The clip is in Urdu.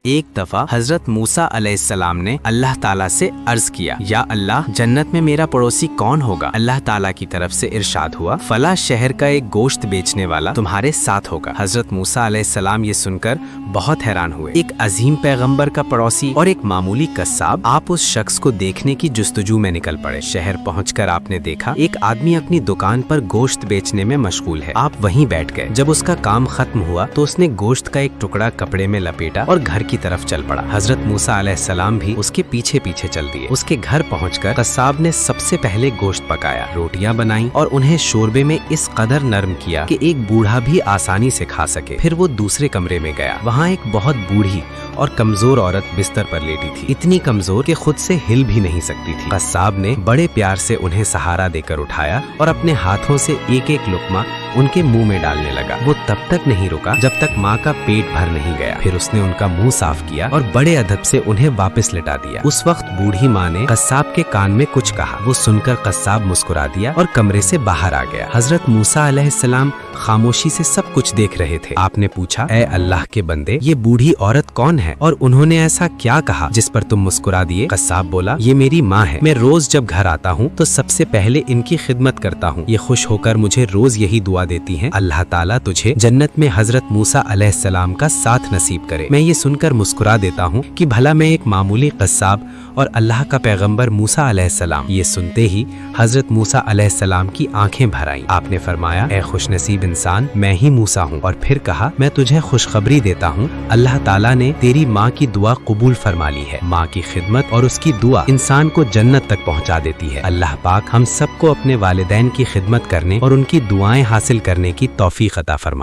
ایک دفعہ حضرت موسیٰ علیہ السلام نے اللہ تعالیٰ سے عرض کیا، یا اللہ، جنت میں میرا پڑوسی کون ہوگا؟ اللہ تعالیٰ کی طرف سے ارشاد ہوا، فلاں شہر کا ایک گوشت بیچنے والا تمہارے ساتھ ہوگا۔ حضرت موسیٰ علیہ السلام یہ سن کر بہت حیران ہوئے۔ ایک عظیم پیغمبر کا پڑوسی اور ایک معمولی قصاب، آپ اس شخص کو دیکھنے کی جستجو میں نکل پڑے۔ شہر پہنچ کر آپ نے دیکھا ایک آدمی اپنی دکان پر گوشت بیچنے میں مشغول ہے۔ آپ وہیں بیٹھ گئے۔ جب اس کا کام ختم ہوا تو اس نے گوشت کا ایک ٹکڑا کپڑے میں لپیٹا اور گھر کی طرف چل پڑا۔ حضرت موسیٰ علیہ السلام بھی اس کے پیچھے پیچھے چل دیے۔ اس کے گھر پہنچ کر قصاب نے سب سے پہلے گوشت پکایا، روٹیاں بنائیں اور انہیں شوربے میں اس قدر نرم کیا کہ ایک بوڑھا بھی آسانی سے کھا سکے۔ پھر وہ دوسرے کمرے میں گیا۔ وہاں ایک بہت بوڑھی اور کمزور عورت بستر پر لیٹی تھی، اتنی کمزور کہ خود سے ہل بھی نہیں سکتی تھی۔ قصاب نے بڑے پیار سے انہیں سہارا دے کر اٹھایا اور اپنے ہاتھوں سے ایک ایک لقمہ ان کے منہ میں ڈالنے لگا۔ وہ تب تک نہیں رکا جب تک ماں کا پیٹ بھر نہیں گیا۔ پھر اس نے ان کا منہ صاف کیا اور بڑے ادب سے انہیں واپس لٹا دیا۔ اس وقت بوڑھی ماں نے قصاب کے کان میں کچھ کہا۔ وہ سن کر قصاب مسکرا دیا اور کمرے سے باہر آ گیا۔ حضرت موسیٰ علیہ السلام خاموشی سے سب کچھ دیکھ رہے تھے۔ آپ نے پوچھا، اے اللہ کے بندے، یہ بوڑھی عورت کون ہے اور انہوں نے ایسا کیا کہا جس پر تم مسکرا دیے؟ قصاب بولا، یہ میری ماں ہے۔ میں روز جب گھر آتا ہوں تو سب سے پہلے ان کی خدمت کرتا ہوں۔ یہ خوش ہو کر مجھے روز یہی دعا دیتی ہیں، اللہ تعالیٰ تجھے جنت میں حضرت موسیٰ علیہ السلام کا ساتھ نصیب کرے۔ میں یہ سن کر مسکرا دیتا ہوں کہ بھلا میں ایک معمولی قصاب اور اللہ کا پیغمبر موسیٰ علیہ السلام۔ یہ سنتے ہی حضرت موسیٰ علیہ السلام کی آنکھیں بھر آئیں۔ آپ نے فرمایا، اے خوش نصیب انسان، میں ہی موسیٰ ہوں۔ اور پھر کہا، میں تجھے خوشخبری دیتا ہوں، اللہ تعالیٰ نے تیری ماں کی دعا قبول فرما لی ہے۔ ماں کی خدمت اور اس کی دعا انسان کو جنت تک پہنچا دیتی ہے۔ اللہ پاک ہم سب کو اپنے والدین کی خدمت کرنے اور ان کی دعائیں حاصل کرنے کی توفیق عطا فرمائے۔